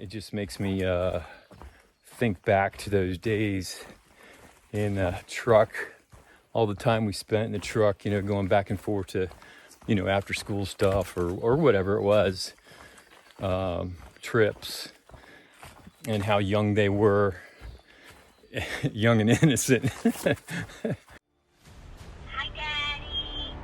it just makes me think back to those days in a truck, all the time we spent in the truck, going back and forth to, after school stuff or whatever it was, trips, and how young they were, young and innocent. Hi, Daddy.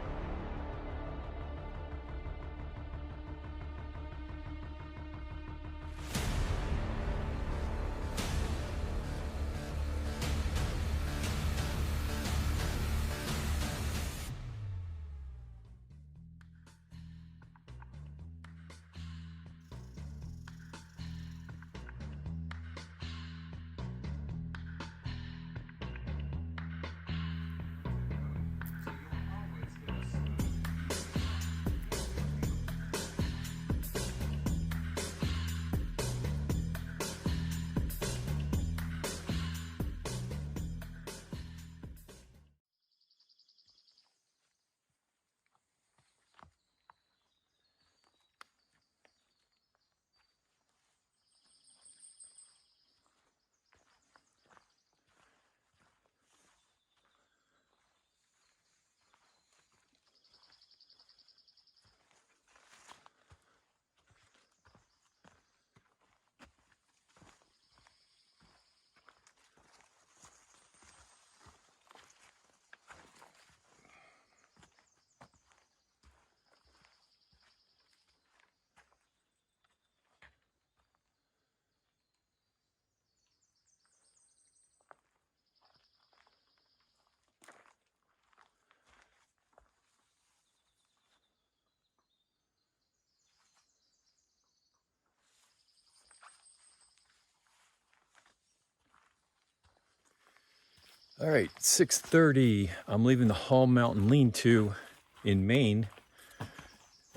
All right, 6:30. I'm leaving the Hall Mountain Lean-To in Maine,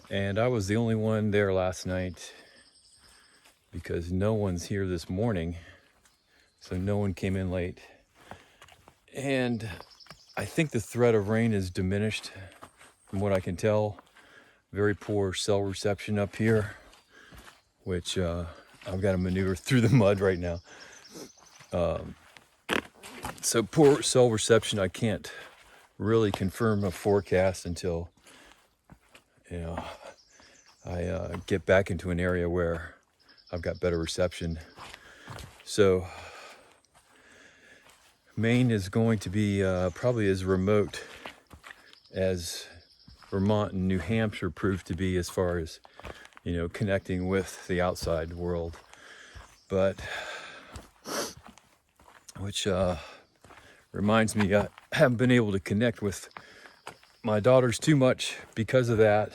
and I was the only one there last night because no one's here this morning, so no one came in late. And I think the threat of rain is diminished from what I can tell. Very poor cell reception up here, which I've got to maneuver through the mud right now. So poor cell reception, I can't really confirm a forecast until, I get back into an area where I've got better reception. So Maine is going to be probably as remote as Vermont and New Hampshire proved to be as far as, connecting with the outside world. But, which reminds me, I haven't been able to connect with my daughters too much because of that.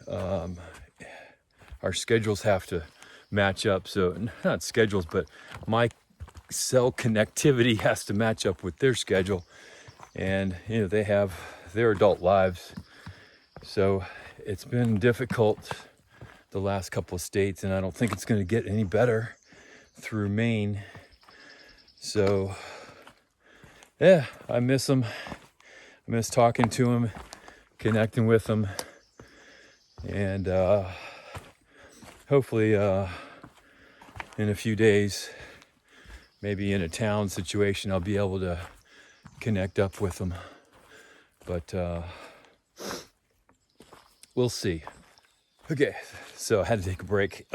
Our schedules have to match up. So not schedules, but my cell connectivity has to match up with their schedule. And, they have their adult lives. So it's been difficult the last couple of states, and I don't think it's going to get any better through Maine. So yeah, I miss them. I miss talking to them, connecting with them, and hopefully in a few days, maybe in a town situation, I'll be able to connect up with them. But we'll see. Okay, so I had to take a break.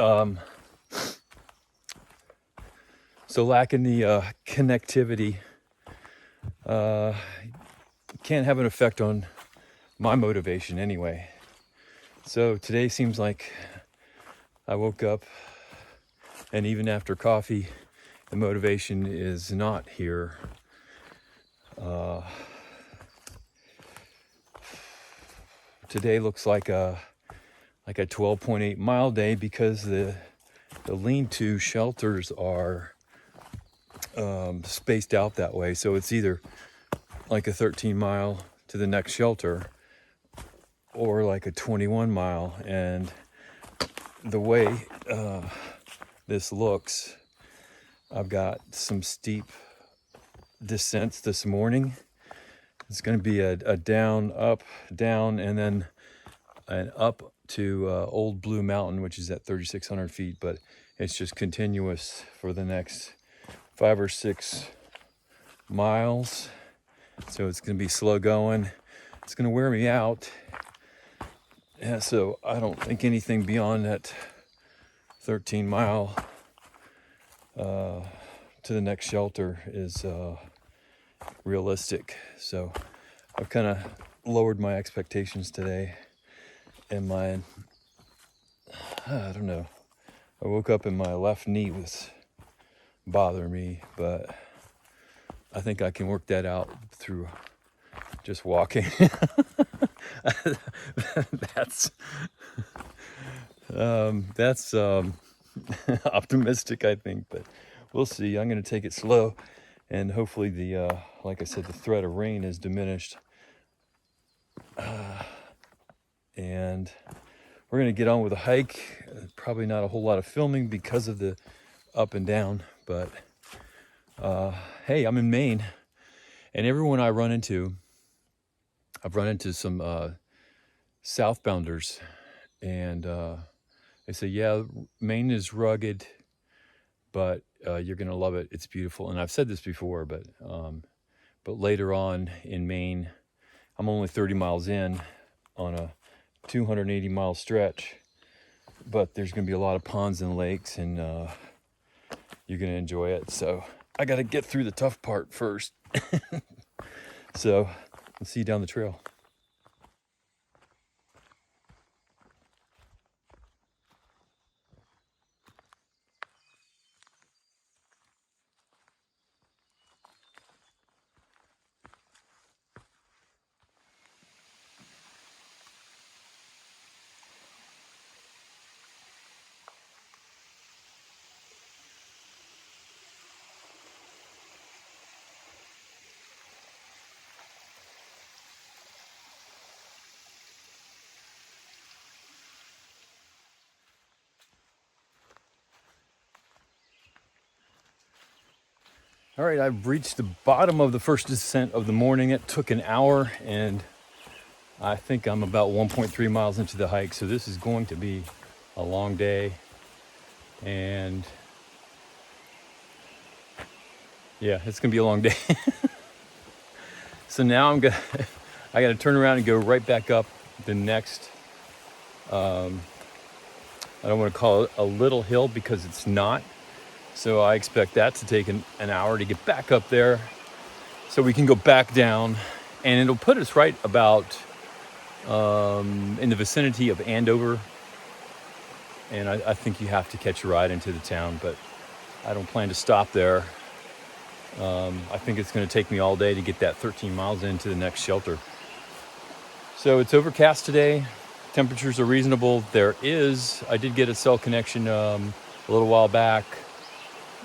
So lacking the connectivity can't have an effect on my motivation anyway. So today seems like I woke up, and even after coffee, the motivation is not here. Today looks like a 12.8 mile day because the lean-to shelters are spaced out that way. So it's either like a 13 mile to the next shelter or like a 21 mile. And the way this looks, I've got some steep descents this morning. It's going to be a down, up, down, and then an up to Old Blue Mountain, which is at 3,600 feet, but it's just continuous for the next 5 or 6 miles. So it's going to be slow going. It's going to wear me out. Yeah, so I don't think anything beyond that 13 mile to the next shelter is realistic. So I've kind of lowered my expectations today. And I don't know. I woke up and my left knee was bothering me, but I think I can work that out through just walking. That's optimistic, I think, but we'll see. I'm going to take it slow, and hopefully like I said, the threat of rain is diminished. And we're going to get on with the hike. Probably not a whole lot of filming because of the up and down, but hey, I'm in Maine, and everyone I've run into some southbounders, and they say, yeah, Maine is rugged, but you're going to love it. It's beautiful. And I've said this before, but later on in Maine, I'm only 30 miles in on a 280 mile stretch, but there's going to be a lot of ponds and lakes, and you're going to enjoy it. So I got to get through the tough part first. So I'll see you down the trail. All right, I've reached the bottom of the first descent of the morning. It took an hour, and I think I'm about 1.3 miles into the hike. So this is going to be a long day. And yeah, it's gonna be a long day. So now I gotta turn around and go right back up the next, I don't wanna call it a little hill because it's not. So I expect that to take an hour to get back up there so we can go back down, and it'll put us right about in the vicinity of Andover. And I think you have to catch a ride into the town, but I don't plan to stop there. I think it's going to take me all day to get that 13 miles into the next shelter. So it's overcast today. Temperatures are reasonable. I did get a cell connection a little while back,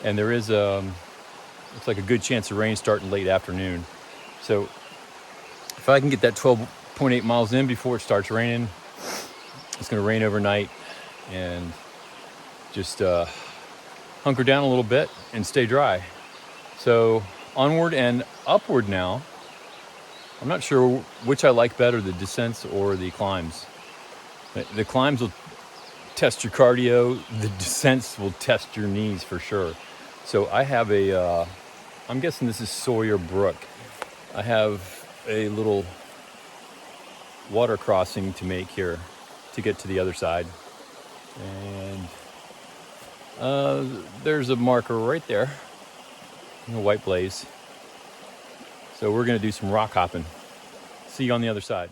and there is looks like a good chance of rain starting late afternoon. So if I can get that 12.8 miles in before it starts raining, it's going to rain overnight, and just hunker down a little bit and stay dry. So onward and upward now. I'm not sure which I like better, the descents or the climbs. The climbs will test your cardio. The descents will test your knees for sure. So I have I'm guessing this is Sawyer Brook. I have a little water crossing to make here to get to the other side. And there's a marker right there, a white blaze. So we're gonna do some rock hopping. See you on the other side.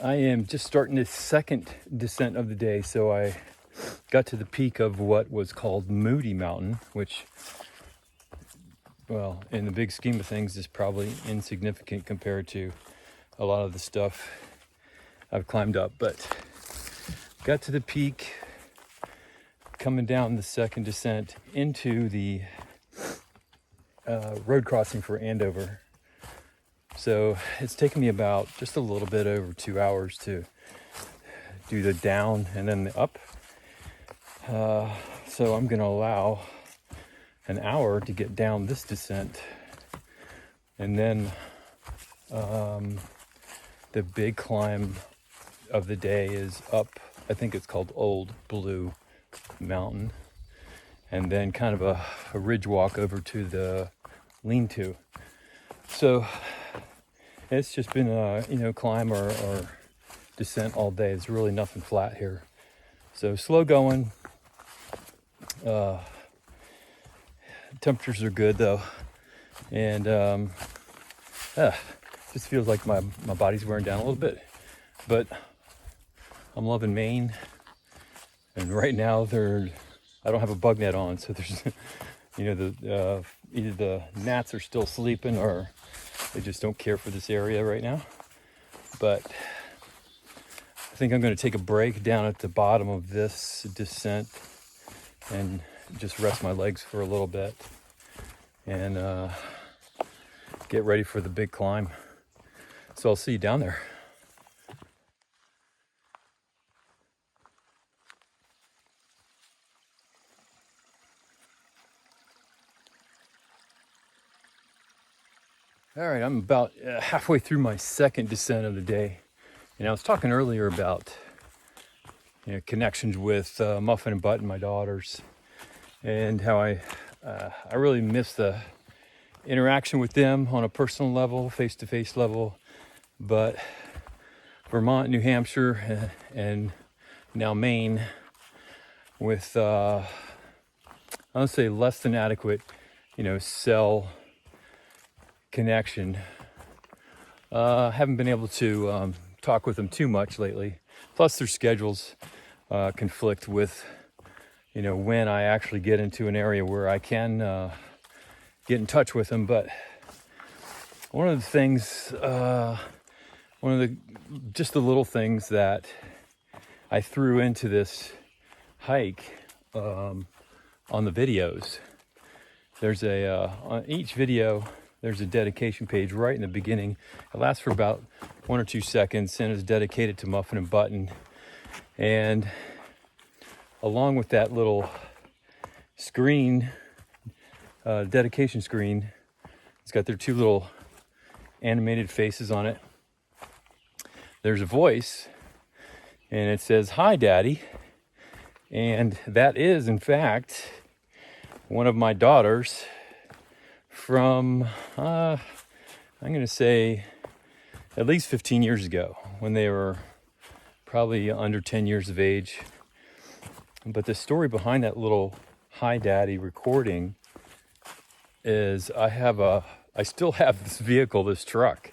I am just starting the second descent of the day, so I got to the peak of what was called Moody Mountain, which, well, in the big scheme of things is probably insignificant compared to a lot of the stuff I've climbed up. But got to the peak, coming down the second descent into the road crossing for Andover. So it's taken me about just a little bit over 2 hours to do the down and then the up. So I'm going to allow an hour to get down this descent. And then the big climb of the day is up, I think it's called Old Blue Mountain. And then kind of a ridge walk over to the lean-to. So it's just been a climb or descent all day. There's really nothing flat here. So slow going. Temperatures are good though. And just feels like my body's wearing down a little bit. But I'm loving Maine. And right now I don't have a bug net on, so there's either the gnats are still sleeping or they just don't care for this area right now. But I think I'm going to take a break down at the bottom of this descent and just rest my legs for a little bit and get ready for the big climb. So I'll see you down there. All right, I'm about halfway through my second descent of the day. And I was talking earlier about connections with Muffin and Button, my daughters, and how I really miss the interaction with them on a personal level, face-to-face level. But Vermont, New Hampshire, and now Maine, with I would say less than adequate, cell connection. Haven't been able to talk with them too much lately. Plus their schedules conflict with, when I actually get into an area where I can get in touch with them. But one of the things, just the little things that I threw into this hike on the videos, there's on each video, there's a dedication page right in the beginning. It lasts for about 1 or 2 seconds and is dedicated to Muffin and Button. And along with that little screen, dedication screen, it's got their 2 little animated faces on it. There's a voice and it says, "Hi, Daddy." And that is, in fact, one of my daughters from, I'm going to say, at least 15 years ago, when they were probably under 10 years of age. But the story behind that little "Hi, Daddy" recording is I still have this vehicle, this truck.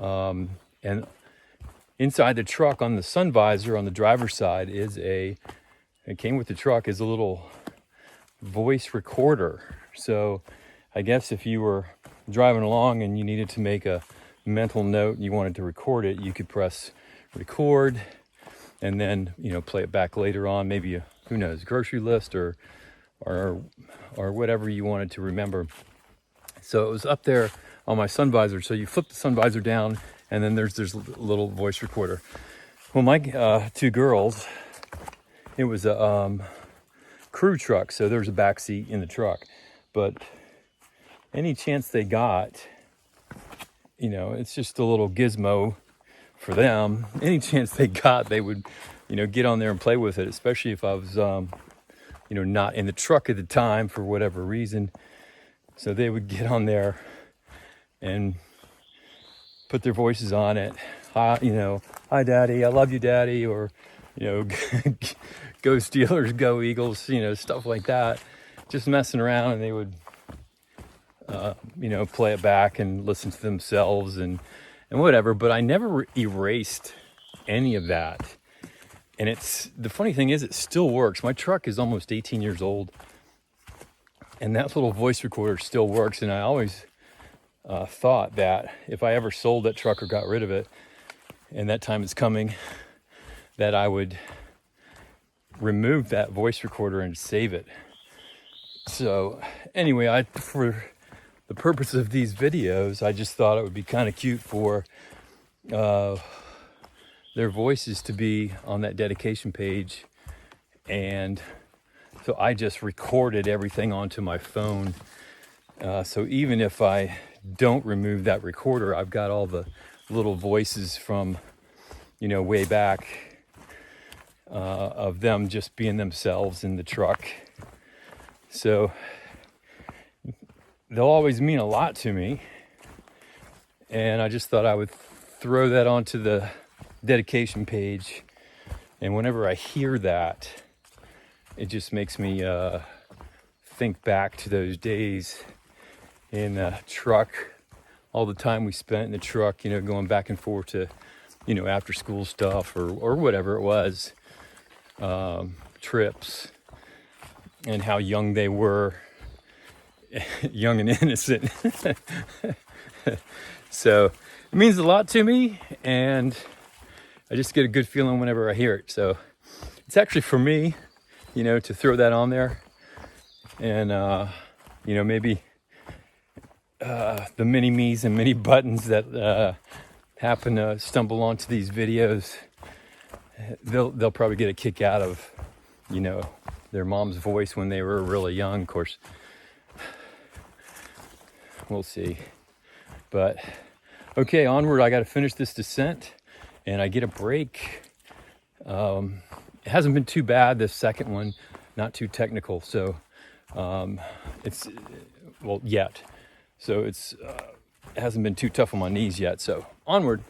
And inside the truck on the sun visor on the driver's side it came with the truck, is a little voice recorder. So I guess if you were driving along and you needed to make a mental note and you wanted to record it, you could press record and then, play it back later on, maybe who knows, grocery list or whatever you wanted to remember. So it was up there on my sun visor. So you flip the sun visor down and then there's this little voice recorder. Well, my 2 girls, it was a crew truck, so there was a back seat in the truck. But any chance they got, it's just a little gizmo for them. Any chance they got, they would, get on there and play with it, especially if I was, not in the truck at the time for whatever reason. So they would get on there and put their voices on it. "Hi, Daddy, I love you, Daddy," or, "Go Steelers, go Eagles," stuff like that. Just messing around, and they would, play it back and listen to themselves and whatever. But I never erased any of that. And the funny thing is, it still works. My truck is almost 18 years old, and that little voice recorder still works. And I always thought that if I ever sold that truck or got rid of it, and that time is coming, that I would remove that voice recorder and save it. So anyway, for the purpose of these videos, I just thought it would be kind of cute for their voices to be on that dedication page. And so I just recorded everything onto my phone. So even if I don't remove that recorder, I've got all the little voices from, way back of them just being themselves in the truck. So they'll always mean a lot to me. And I just thought I would throw that onto the dedication page. And whenever I hear that, it just makes me think back to those days in the truck, all the time we spent in the truck, going back and forth to, after school stuff or whatever it was, trips, and how young they were, young and innocent. So it means a lot to me, and I just get a good feeling whenever I hear it. So it's actually for me, to throw that on there, and maybe the mini me's and mini buttons that happen to stumble onto these videos, they'll probably get a kick out of, their mom's voice when they were really young. Of course, we'll see. But okay, onward. I got to finish this descent, and I get a break. It hasn't been too bad, this second one, not too technical. So it's, yet. So it hasn't been too tough on my knees yet. So onward.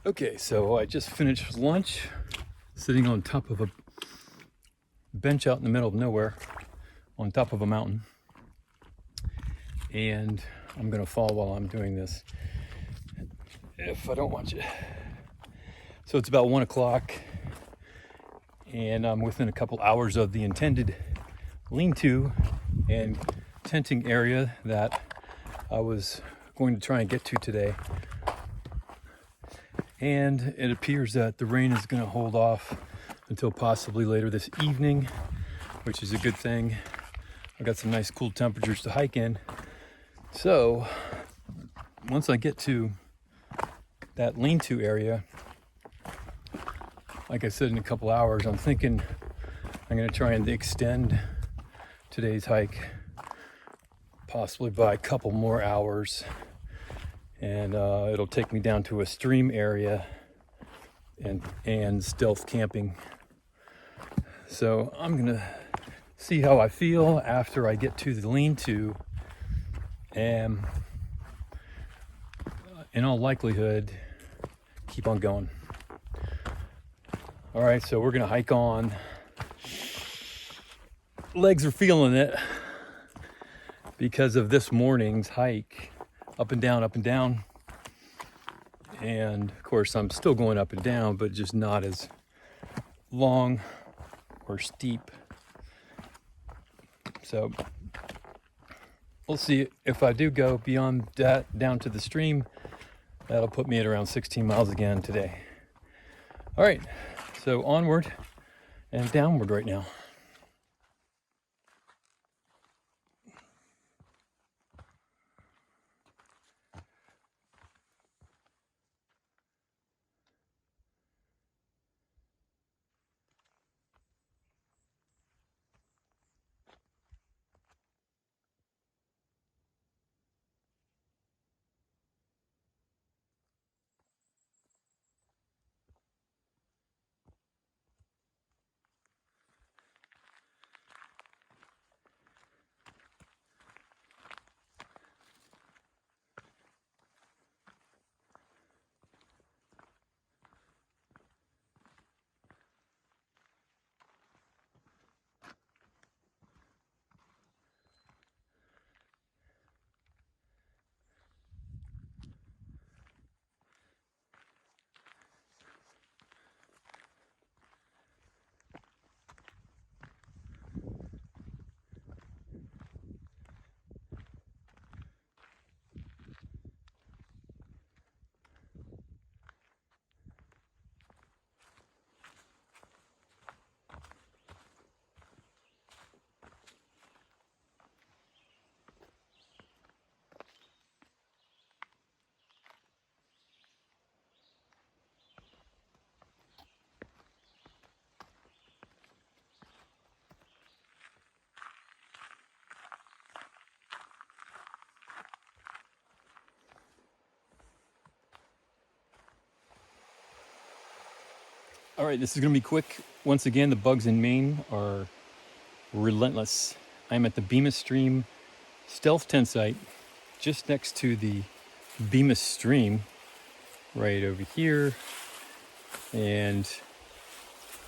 Okay, so I just finished lunch, sitting on top of a bench out in the middle of nowhere, on top of a mountain. And I'm gonna fall while I'm doing this, if I don't watch it. So it's about 1 o'clock, and I'm within a couple hours of the intended lean-to and tenting area that I was going to try and get to today. And it appears that the rain is going to hold off until possibly later this evening, which is a good thing. I got some nice cool temperatures to hike in. So once I get to that lean-to area, like I said, in a couple hours, I'm thinking I'm going to try and extend today's hike possibly by a couple more hours, and it'll take me down to a stream area and stealth camping. So I'm gonna see how I feel after I get to the lean-to, and in all likelihood keep on going. All right, so we're gonna hike on. Legs are feeling it because of this morning's hike, up and down, up and down. And of course I'm still going up and down, but just not as long or steep. So we'll see. If I do go beyond that down to the stream, that'll put me at around 16 miles again today. All right, so onward and downward right now. All right, this is gonna be quick. Once again, the bugs in Maine are relentless. I'm at the Bemis Stream stealth tent site, just next to the Bemis Stream, right over here, and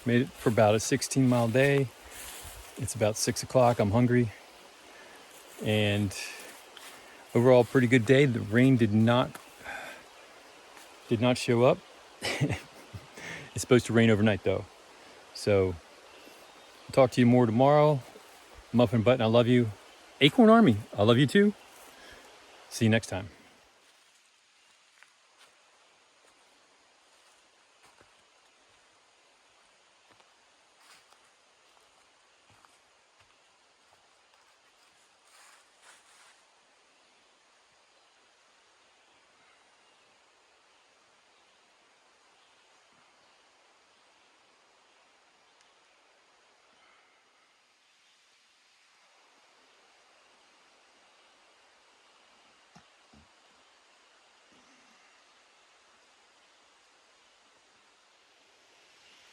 made it for about a 16-mile day. It's about 6 o'clock. I'm hungry, and overall pretty good day. The rain did not show up. It's supposed to rain overnight though. So I'll talk to you more tomorrow. Muffin Button, I love you. Acorn Army, I love you too. See you next time.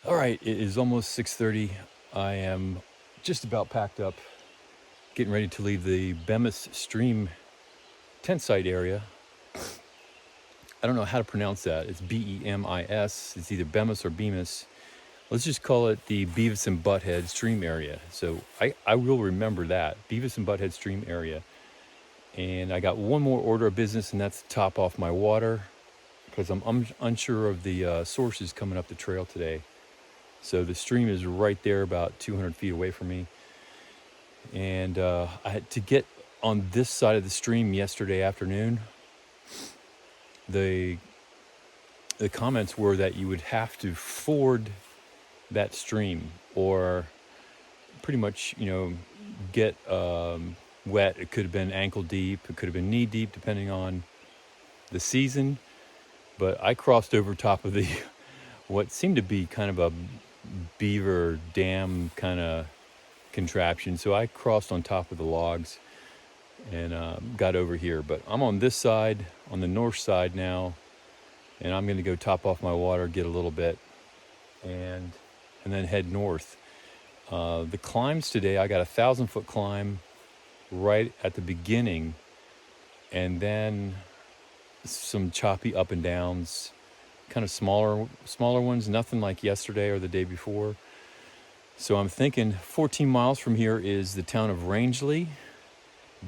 All right, it is almost 6:30. I am just about packed up, getting ready to leave the Bemis Stream tent site area. I don't know how to pronounce that. It's Bemis. It's either Bemis or Bemis. Let's just call it the Beavis and Butthead stream area. So I will remember that, Beavis and Butthead stream area. And I got one more order of business, and that's to top off my water, because I'm unsure of the sources coming up the trail today. So the stream is right there about 200 feet away from me. And I had to get on this side of the stream yesterday afternoon. The comments were that you would have to ford that stream, or pretty much, get wet. It could have been ankle deep, it could have been knee deep, depending on the season. But I crossed over top of the what seemed to be kind of a beaver dam kind of contraption. So I crossed on top of the logs and got over here. But I'm on this side, on the north side now, and I'm going to go top off my water, get a little bit, and then head north. The climbs today, I got a 1,000-foot climb right at the beginning, and then some choppy up and downs, kind of smaller ones, nothing like yesterday or the day before. So I'm thinking 14 miles from here is the town of Rangeley,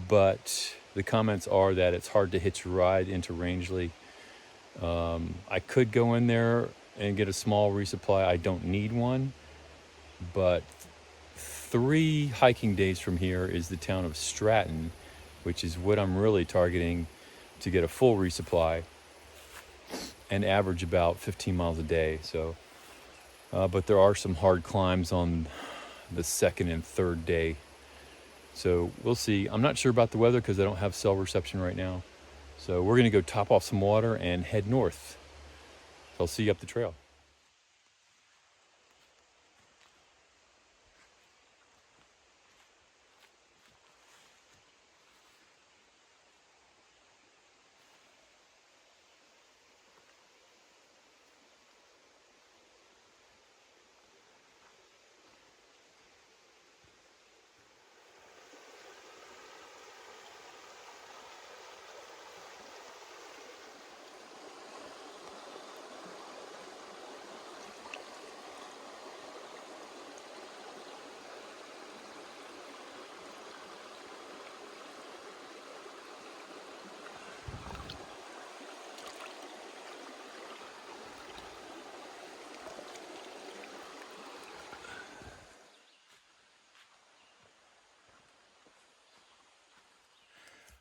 but the comments are that it's hard to hitch a ride into Rangeley. I could go in there and get a small resupply. I don't need one, but 3 hiking days from here is the town of Stratton, which is what I'm really targeting to get a full resupply and average about 15 miles a day. So, but there are some hard climbs on the second and third day. So we'll see. I'm not sure about the weather because I don't have cell reception right now. So we're going to go top off some water and head north. I'll see you up the trail.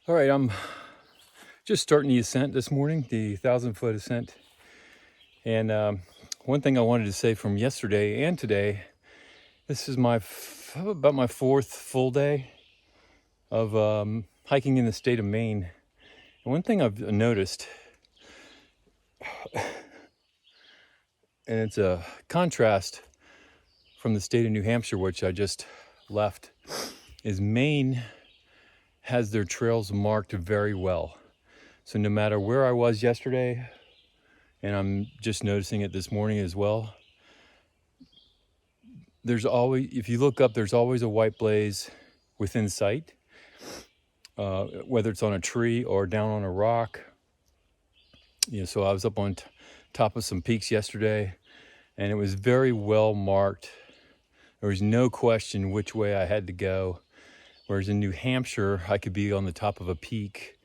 All right, I'm just starting the ascent this morning, the 1,000-foot ascent. And one thing I wanted to say from yesterday and today, this is about my 4th full day of hiking in the state of Maine. And one thing I've noticed, and it's a contrast from the state of New Hampshire, which I just left, is Maine has their trails marked very well. So no matter where I was yesterday, and I'm just noticing it this morning as well, there's always, if you look up, there's always a white blaze within sight, whether it's on a tree or down on a rock. So I was up on top of some peaks yesterday, and it was very well marked. There was no question which way I had to go. Whereas in New Hampshire, I could be on the top of a peak,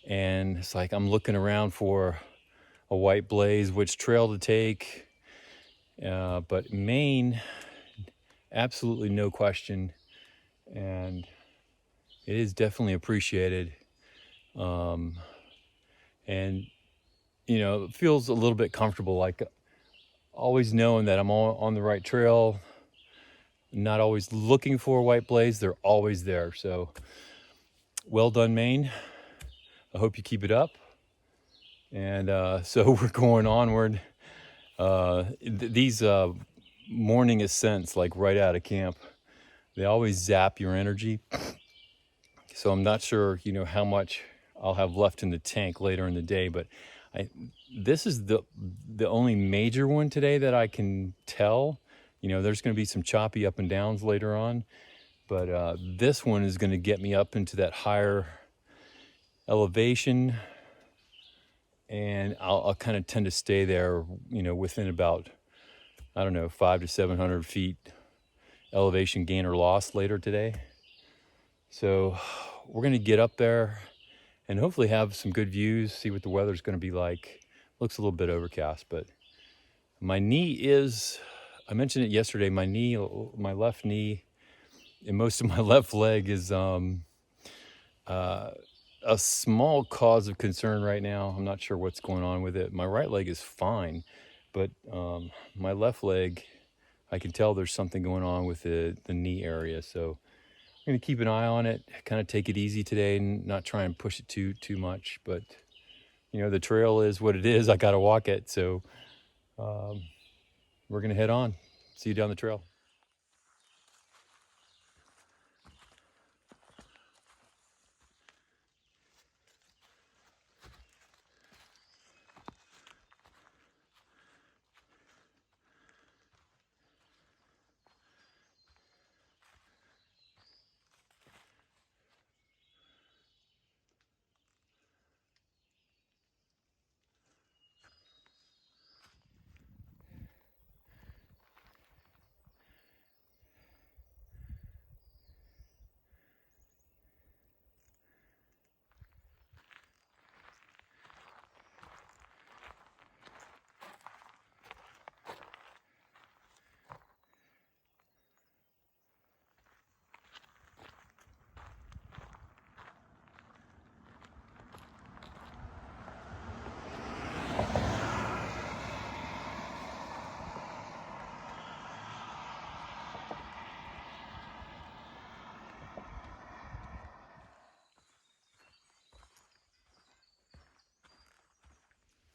and it's like I'm looking around for a white blaze, which trail to take. But Maine, absolutely no question, and it is definitely appreciated. And it feels a little bit comfortable, like always knowing that I'm on the right trail. Not always looking for a white blaze, they're always there. So well done, Maine. I hope you keep it up. And so we're going onward. These morning ascents, like right out of camp, they always zap your energy. So I'm not sure, how much I'll have left in the tank later in the day, but this is the only major one today that I can tell. There's going to be some choppy up and downs later on, but this one is going to get me up into that higher elevation and I'll kind of tend to stay there, within about, I don't know, 500 to 700 feet elevation gain or loss later today. So we're going to get up there and hopefully have some good views, see what the weather's going to be like. Looks a little bit overcast, but my knee is, I mentioned it yesterday, my left knee and most of my left leg is a small cause of concern right now. I'm not sure what's going on with it. My right leg is fine, but my left leg, I can tell there's something going on with the knee area. So I'm going to keep an eye on it, kind of take it easy today and not try and push it too much. But, the trail is what it is. I got to walk it. So we're going to head on. See you down the trail.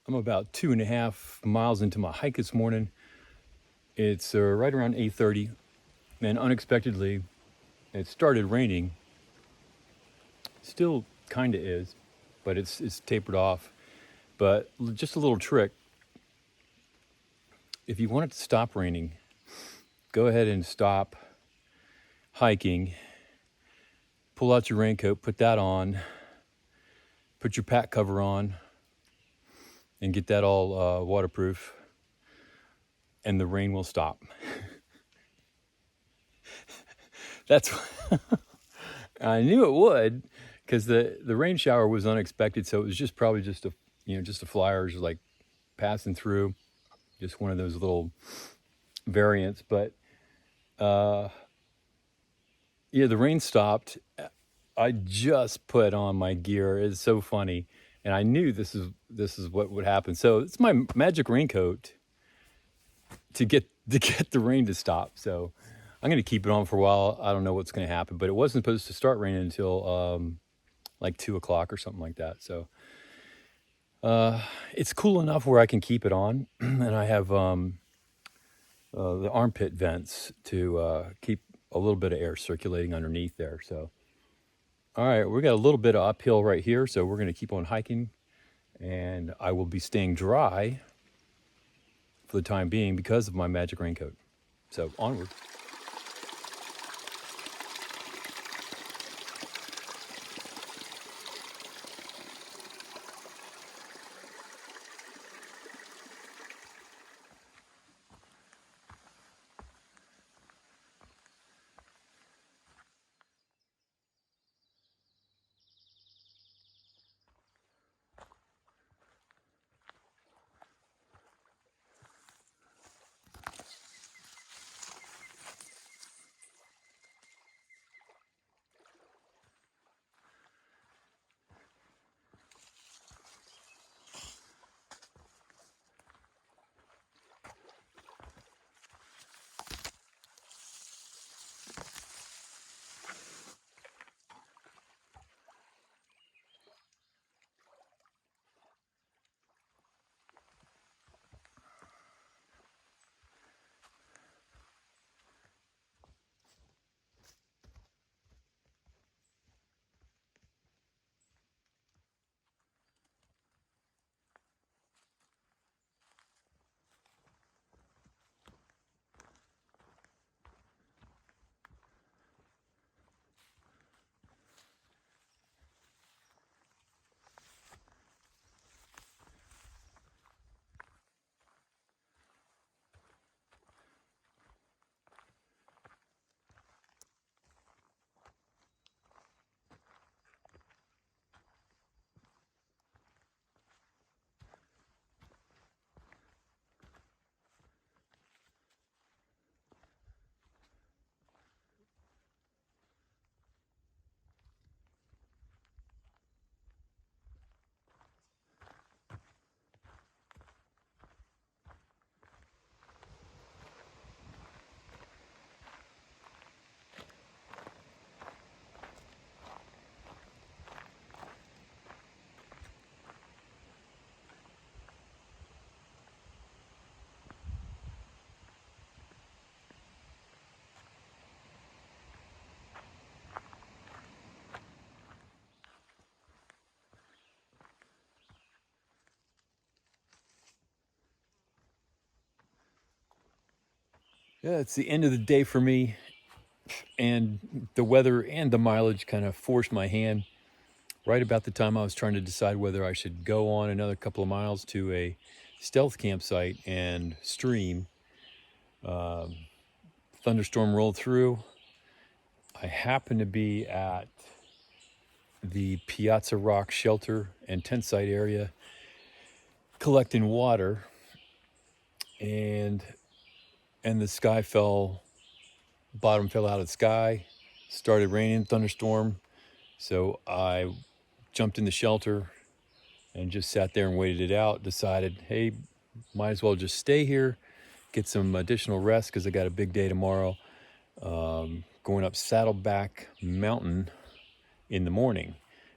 I'm about 2.5 miles into my hike this morning. It's right around 8:30, and unexpectedly, it started raining. Still kind of is, but it's tapered off. But just a little trick: if you want it to stop raining, go ahead and stop hiking. Pull out your raincoat, put that on, put your pack cover on, and get that all waterproof, and the rain will stop. That's I knew it would, because the rain shower was unexpected, so it was probably just a flyer, just like passing through, just one of those little variants. But yeah, the rain stopped. I just put on my gear. It's so funny, and I knew this is what would happen. So it's my magic raincoat to get the rain to stop. So I'm going to keep it on for a while. I don't know what's going to happen, but it wasn't supposed to start raining until like 2 o'clock or something like that. So it's cool enough where I can keep it on, and I have the armpit vents to keep a little bit of air circulating underneath there. So, all right, we got a little bit of uphill right here, so we're going to keep on hiking, and I will be staying dry for the time being because of my magic raincoat. So onward. Yeah, it's the end of the day for me, and the weather and the mileage kind of forced my hand right about the time I was trying to decide whether I should go on another couple of miles to a stealth campsite and stream. Thunderstorm rolled through. I happened to be at the Piazza Rock shelter and tent site area collecting water, and the sky bottom fell out of the sky, started raining, thunderstorm. So I jumped in the shelter and just sat there and waited it out. Decided, hey, might as well just stay here, get some additional rest because I got a big day tomorrow. Going up Saddleback Mountain in the morning,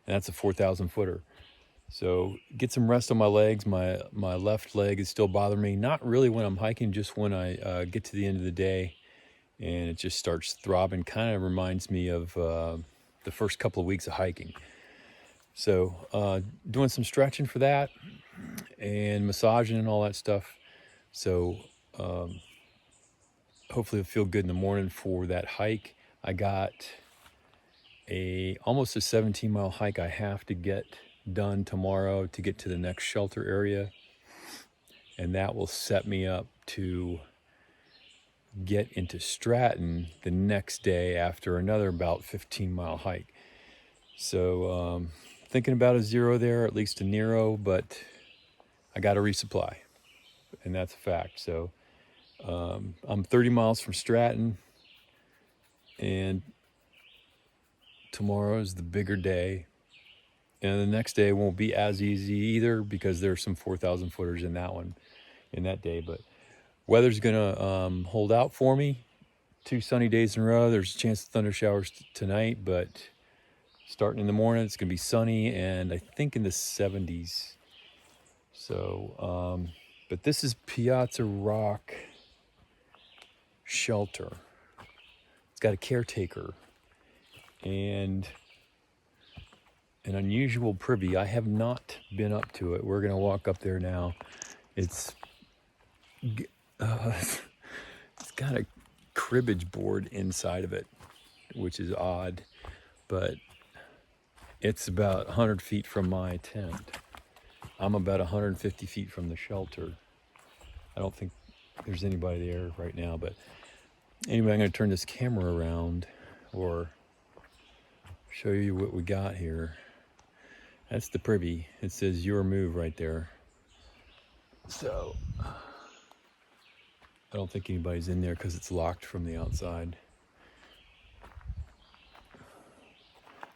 and that's a 4,000 footer. So get some rest on my legs. My left leg is still bothering me. Not really when I'm hiking, just when I get to the end of the day and it just starts throbbing. Kind of reminds me of the first couple of weeks of hiking. So doing some stretching for that and massaging and all that stuff. So hopefully it'll feel good in the morning for that hike. I got almost a 17-mile hike I have to get done tomorrow to get to the next shelter area, and that will set me up to get into Stratton the next day after another about 15-mile hike. So thinking about a zero there, at least a Nero, but I got to resupply, and that's a fact. So I'm 30 miles from Stratton, and tomorrow is the bigger day. And the next day won't be as easy either because there's some 4,000 footers in that day. But weather's gonna hold out for me. 2 sunny days in a row. There's a chance of thunder showers tonight, but starting in the morning, it's gonna be sunny and I think in the 70s. So, but this is Piazza Rock Shelter. It's got a caretaker and an unusual privy. I have not been up to it. We're gonna walk up there now. It's got a cribbage board inside of it, which is odd, but it's about 100 feet from my tent. I'm about 150 feet from the shelter. I don't think there's anybody there right now, but anyway, I'm gonna turn this camera around or show you what we got here. That's the privy. It says your move right there. So I don't think anybody's in there because it's locked from the outside.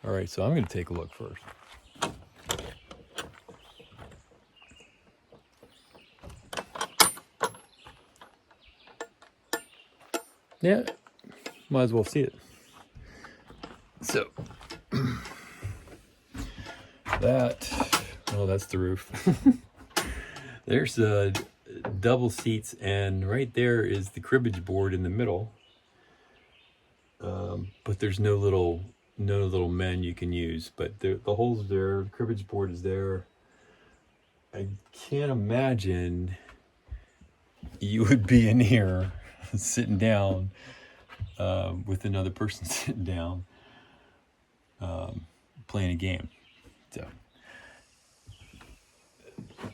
All right, so I'm going to take a look first. Yeah, might as well see it. So that's the roof. There's double seats, and right there is the cribbage board in the middle. But there's no little men you can use. But the hole's there. The cribbage board is there. I can't imagine you would be in here sitting down with another person sitting down playing a game. So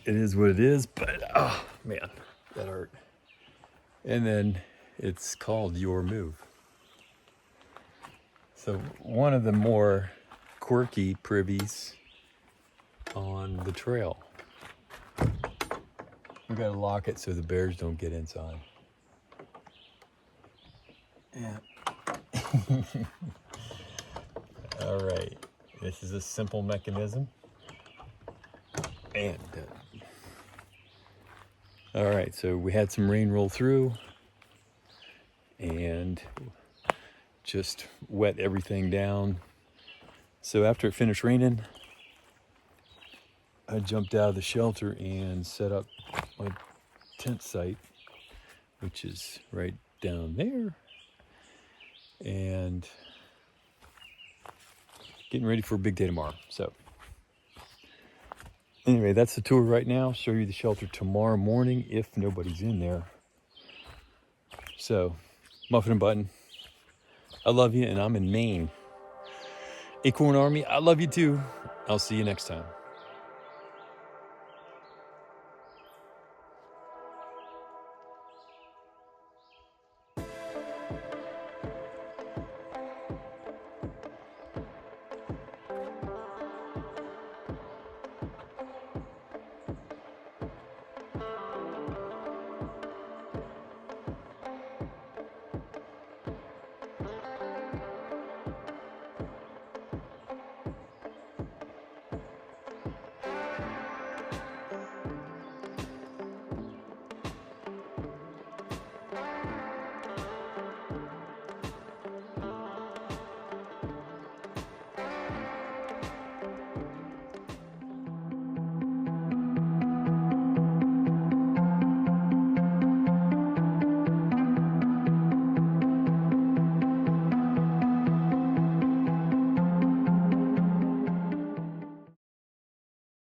it is what it is, but oh man, that hurt. And then it's called Your Move. So one of the more quirky privies on the trail. We gotta lock it so the bears don't get inside. Yeah. All right, this is a simple mechanism. And all right, so we had some rain roll through and just wet everything down. So after it finished raining, I jumped out of the shelter and set up my tent site, which is right down there, and getting ready for a big day tomorrow. So anyway, that's the tour right now. Show you the shelter tomorrow morning if nobody's in there. So Muffin and Button, I love you, and I'm in Maine. Acorn Army, I love you too. I'll see you next time.